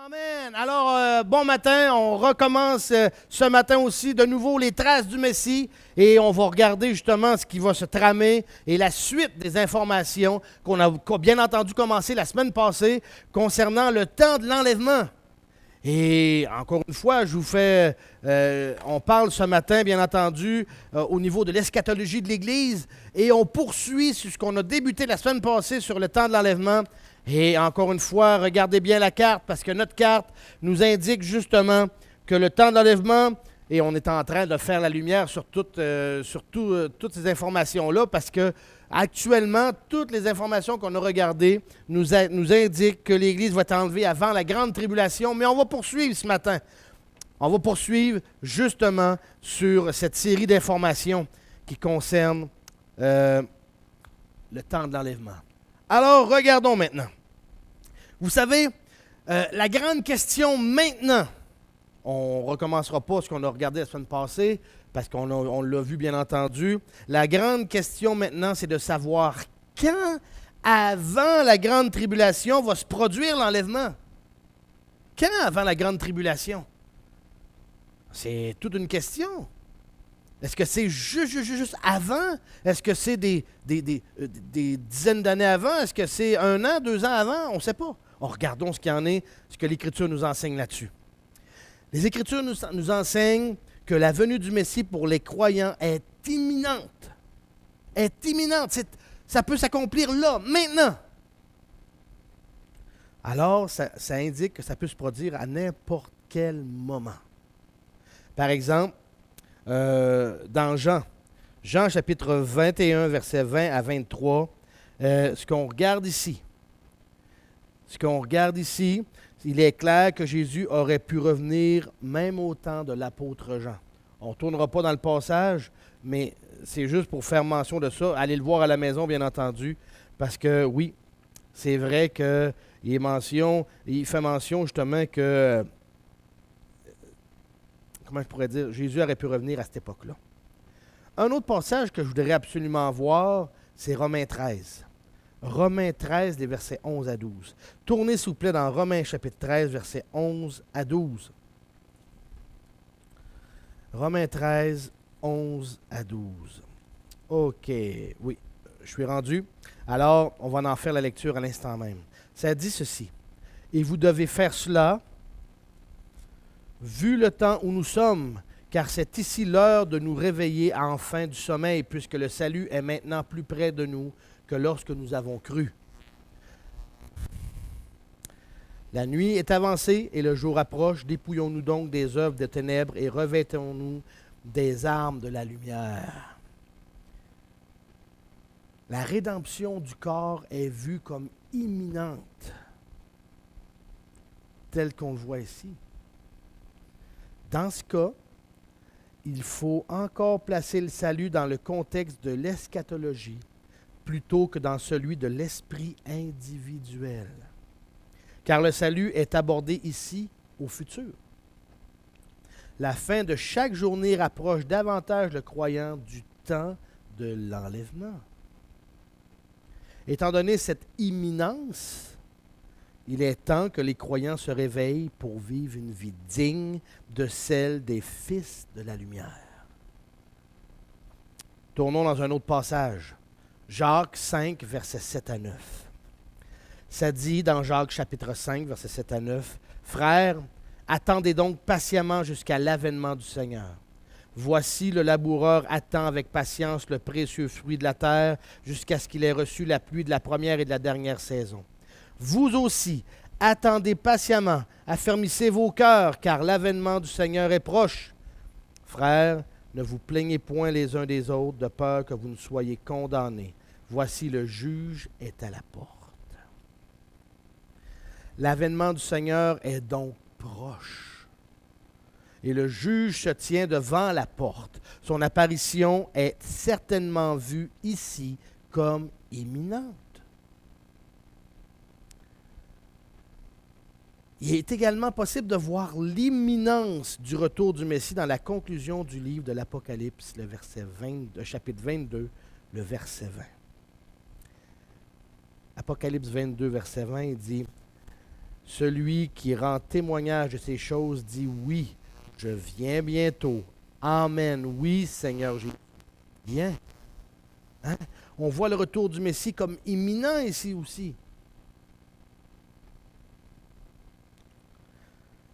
Amen. Alors, bon matin. On recommence ce matin aussi de nouveau les traces du Messie et on va regarder justement ce qui va se tramer et la suite des informations qu'on a bien entendu commencer la semaine passée concernant le temps de l'enlèvement. Et encore une fois, je vous fais, on parle ce matin, bien entendu, au niveau de l'eschatologie de l'Église et on poursuit sur ce qu'on a débuté la semaine passée sur le temps de l'enlèvement. Et encore une fois, regardez bien la carte parce que notre carte nous indique justement que le temps de l'enlèvement, et on est en train de faire la lumière sur toutes ces informations-là parce que actuellement, toutes les informations qu'on a regardées nous indiquent que l'Église va être enlevée avant la grande tribulation, mais on va poursuivre ce matin. On va poursuivre justement sur cette série d'informations qui concerne le temps de l'enlèvement. Alors, regardons maintenant. Vous savez, la grande question maintenant, on ne recommencera pas ce qu'on a regardé la semaine passée, parce qu'on l'a vu bien entendu. La grande question maintenant, c'est de savoir quand, avant la grande tribulation, va se produire l'enlèvement. Quand avant la grande tribulation? C'est toute une question. Est-ce que c'est juste avant? Est-ce que c'est des dizaines d'années avant? Est-ce que c'est 1 an, 2 ans avant? On ne sait pas. Regardons ce qu'il y en est, ce que l'Écriture nous enseigne là-dessus. Les Écritures nous enseignent que la venue du Messie pour les croyants est imminente. Est imminente. Ça peut s'accomplir là, maintenant. Alors, ça indique que ça peut se produire à n'importe quel moment. Par exemple, dans Jean chapitre 21, versets 20 à 23, ce qu'on regarde ici, il est clair que Jésus aurait pu revenir même au temps de l'apôtre Jean. On ne tournera pas dans le passage, mais c'est juste pour faire mention de ça. Allez le voir à la maison, bien entendu, parce que oui, c'est vrai qu'il fait mention justement que, comment je pourrais dire, Jésus aurait pu revenir à cette époque-là. Un autre passage que je voudrais absolument voir, c'est Romains 13. Romains 13, les versets 11 à 12. Tournez, s'il vous plaît, dans Romains chapitre 13, versets 11 à 12. Romains 13, 11 à 12. OK, oui, je suis rendu. Alors, on va en faire la lecture à l'instant même. Ça dit ceci. « Et vous devez faire cela, vu le temps où nous sommes, car c'est ici l'heure de nous réveiller enfin du sommeil, puisque le salut est maintenant plus près de nous que lorsque nous avons cru. La nuit est avancée et le jour approche. Dépouillons-nous donc des œuvres de ténèbres et revêtons-nous des armes de la lumière. » La rédemption du corps est vue comme imminente, telle qu'on le voit ici. Dans ce cas, il faut encore placer le salut dans le contexte de l'eschatologie plutôt que dans celui de l'esprit individuel. Car le salut est abordé ici au futur. La fin de chaque journée rapproche davantage le croyant du temps de l'enlèvement. Étant donné cette imminence, il est temps que les croyants se réveillent pour vivre une vie digne de celle des fils de la lumière. Tournons dans un autre passage. Jacques 5, versets 7 à 9. Ça dit dans Jacques chapitre 5, versets 7 à 9, « Frères, attendez donc patiemment jusqu'à l'avènement du Seigneur. Voici le laboureur attend avec patience le précieux fruit de la terre jusqu'à ce qu'il ait reçu la pluie de la première et de la dernière saison. Vous aussi, attendez patiemment, affermissez vos cœurs, car l'avènement du Seigneur est proche. Frères, ne vous plaignez point les uns des autres, de peur que vous ne soyez condamnés. Voici le juge est à la porte. L'avènement du Seigneur est donc proche. Et le juge se tient devant la porte. Son apparition est certainement vue ici comme imminente. Il est également possible de voir l'imminence du retour du Messie dans la conclusion du livre de l'Apocalypse, le chapitre 22, le verset 20. Apocalypse 22, verset 20, il dit « Celui qui rend témoignage de ces choses dit « Oui, je viens bientôt. Amen. Oui, Seigneur Jésus. » Bien. Hein? On voit le retour du Messie comme imminent ici aussi.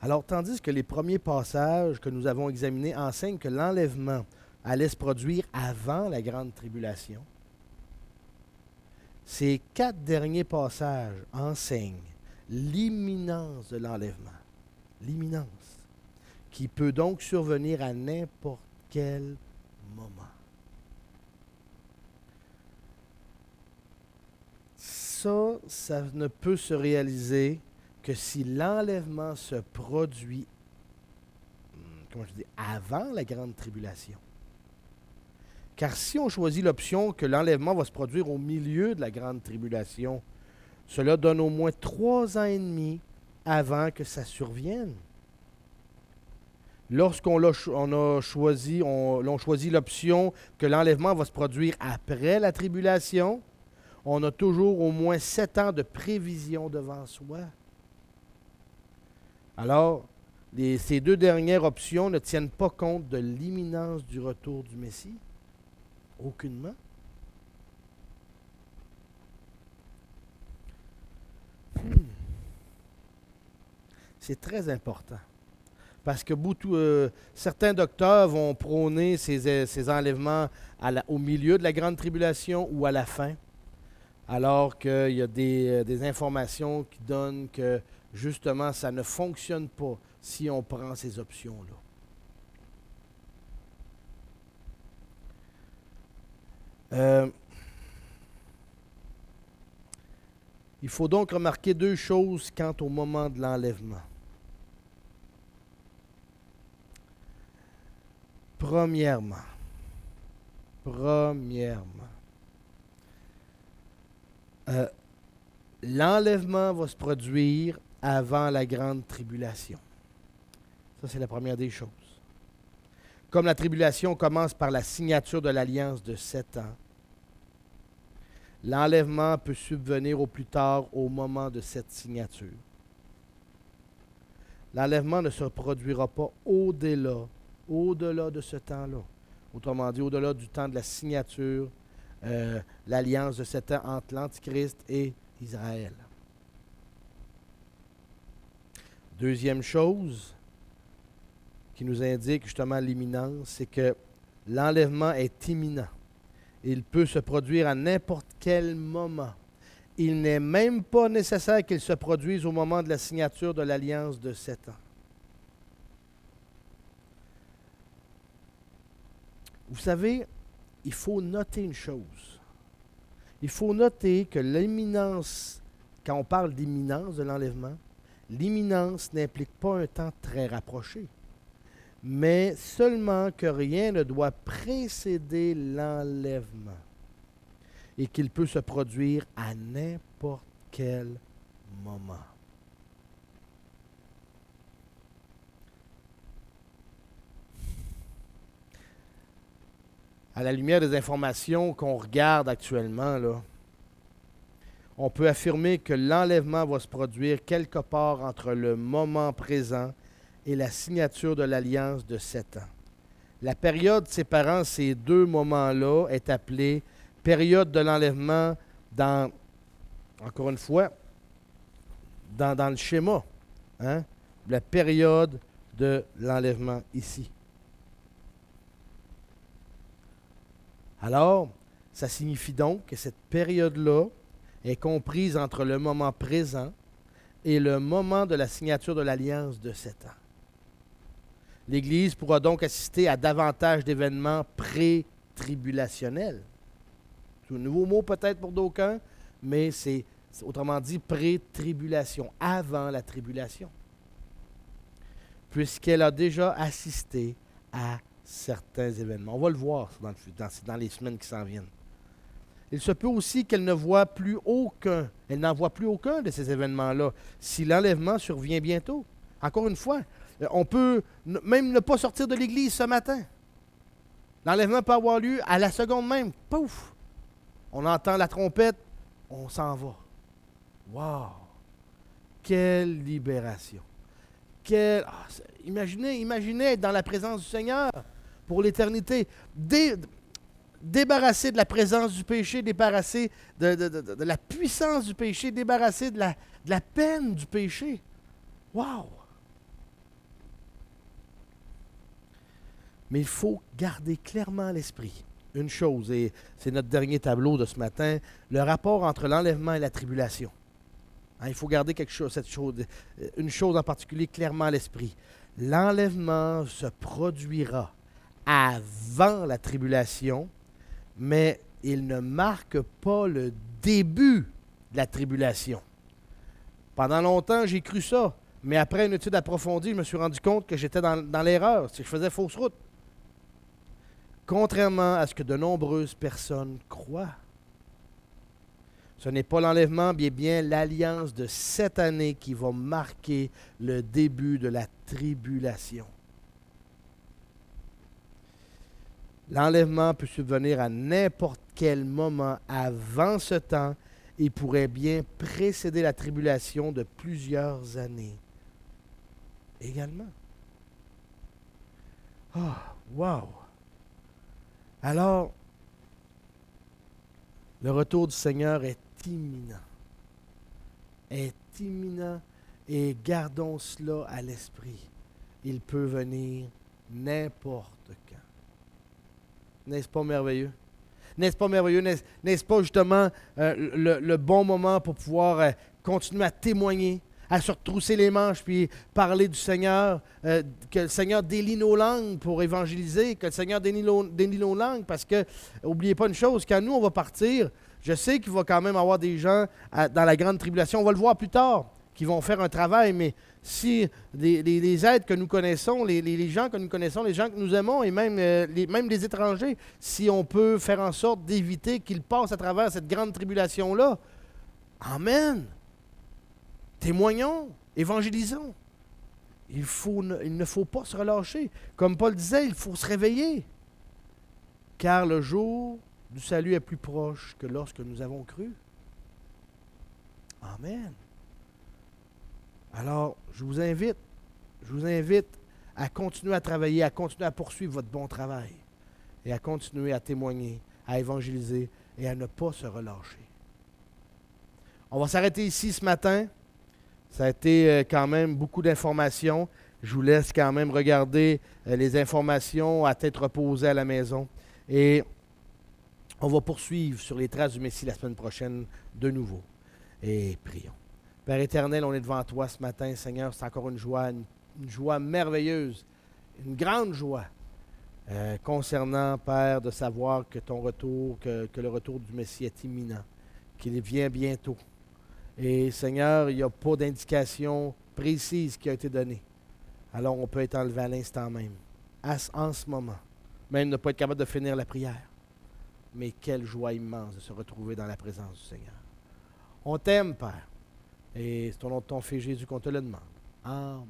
Alors, tandis que les premiers passages que nous avons examinés enseignent que l'enlèvement allait se produire avant la grande tribulation, ces 4 derniers passages enseignent l'imminence de l'enlèvement. L'imminence, qui peut donc survenir à n'importe quel moment. Ça ne peut se réaliser que si l'enlèvement se produit, avant la grande tribulation. Car si on choisit l'option que l'enlèvement va se produire au milieu de la grande tribulation, cela donne au moins 3 ans et demi avant que ça survienne. Lorsqu'on a choisi l'option que l'enlèvement va se produire après la tribulation, on a toujours au moins 7 ans de prévision devant soi. Alors, ces 2 dernières options ne tiennent pas compte de l'imminence du retour du Messie. Aucunement. C'est très important. Parce que certains docteurs vont prôner ces enlèvements au milieu de la grande tribulation ou à la fin, alors qu'il y a des informations qui donnent que, justement, ça ne fonctionne pas si on prend ces options-là. Il faut donc remarquer 2 choses quant au moment de l'enlèvement. Premièrement, l'enlèvement va se produire avant la grande tribulation. Ça, c'est la première des choses. Comme la tribulation commence par la signature de l'alliance de 7 ans, l'enlèvement peut subvenir au plus tard au moment de cette signature. L'enlèvement ne se produira pas au-delà de ce temps-là. Autrement dit, au-delà du temps de la signature, l'alliance de 7 ans entre l'Antichrist et Israël. Deuxième chose qui nous indique justement l'imminence, c'est que l'enlèvement est imminent. Il peut se produire à n'importe quel moment. Il n'est même pas nécessaire qu'il se produise au moment de la signature de l'alliance de 7 ans. Vous savez, il faut noter une chose. Il faut noter que l'imminence, quand on parle d'imminence de l'enlèvement, l'imminence n'implique pas un temps très rapproché, mais seulement que rien ne doit précéder l'enlèvement et qu'il peut se produire à n'importe quel moment. À la lumière des informations qu'on regarde actuellement, là, on peut affirmer que l'enlèvement va se produire quelque part entre le moment présent et la signature de l'alliance de 7 ans. La période séparant ces 2 moments-là est appelée période de l'enlèvement encore une fois, dans le schéma. Hein? La période de l'enlèvement ici. Alors, ça signifie donc que cette période-là est comprise entre le moment présent et le moment de la signature de l'alliance de 7 ans. L'Église pourra donc assister à davantage d'événements pré-tribulationnels. C'est un nouveau mot peut-être pour d'aucuns, mais c'est autrement dit pré-tribulation, avant la tribulation. Puisqu'elle a déjà assisté à certains événements. On va le voir dans les semaines qui s'en viennent. Il se peut aussi qu'elle n'en voit plus aucun de ces événements-là, si l'enlèvement survient bientôt. Encore une fois, on peut même ne pas sortir de l'Église ce matin. L'enlèvement peut avoir lieu à la seconde même. Pouf! On entend la trompette, on s'en va. Wow! Quelle libération! Imaginez être dans la présence du Seigneur pour l'éternité. Débarrassé de la présence du péché, débarrassé de la puissance du péché, débarrassé de la peine du péché. Wow! Mais il faut garder clairement à l'esprit une chose, et c'est notre dernier tableau de ce matin, le rapport entre l'enlèvement et la tribulation. Il faut garder une chose en particulier clairement à l'esprit. L'enlèvement se produira avant la tribulation, mais il ne marque pas le début de la tribulation. Pendant longtemps, j'ai cru ça, mais après une étude approfondie, je me suis rendu compte que j'étais dans l'erreur, c'est que je faisais fausse route. Contrairement à ce que de nombreuses personnes croient. Ce n'est pas l'enlèvement, mais bien l'alliance de cette année qui va marquer le début de la tribulation. L'enlèvement peut subvenir à n'importe quel moment avant ce temps et pourrait bien précéder la tribulation de plusieurs années également. Wow! Alors, le retour du Seigneur est imminent. Est imminent et gardons cela à l'esprit. Il peut venir n'importe quand. N'est-ce pas merveilleux? N'est-ce pas merveilleux? N'est-ce pas justement le bon moment pour pouvoir continuer à témoigner, à se retrousser les manches puis parler du Seigneur, que le Seigneur délie nos langues pour évangéliser, que le Seigneur délie nos langues parce que, n'oubliez pas une chose, quand nous on va partir, je sais qu'il va quand même avoir des gens dans la grande tribulation, on va le voir plus tard, qui vont faire un travail, mais si les êtres que nous connaissons, les gens que nous connaissons, les gens que nous aimons, et même les étrangers, si on peut faire en sorte d'éviter qu'ils passent à travers cette grande tribulation-là, amen! Témoignons, évangélisons. Il ne faut pas se relâcher. Comme Paul disait, il faut se réveiller. Car le jour du salut est plus proche que lorsque nous avons cru. Amen. Alors, je vous invite à continuer à travailler, à continuer à poursuivre votre bon travail et à continuer à témoigner, à évangéliser et à ne pas se relâcher. On va s'arrêter ici ce matin. Ça a été quand même beaucoup d'informations. Je vous laisse quand même regarder les informations à tête reposée à la maison. Et on va poursuivre sur les traces du Messie la semaine prochaine de nouveau. Et prions. Père éternel, on est devant toi ce matin, Seigneur. C'est encore une joie merveilleuse, une grande joie concernant, Père, de savoir que ton retour, que le retour du Messie est imminent, qu'il vient bientôt. Et Seigneur, il n'y a pas d'indication précise qui a été donnée. Alors on peut être enlevé à l'instant même, en ce moment. Même ne pas être capable de finir la prière. Mais quelle joie immense de se retrouver dans la présence du Seigneur. On t'aime, Père. Et c'est au nom de ton Fils Jésus qu'on te le demande. Amen.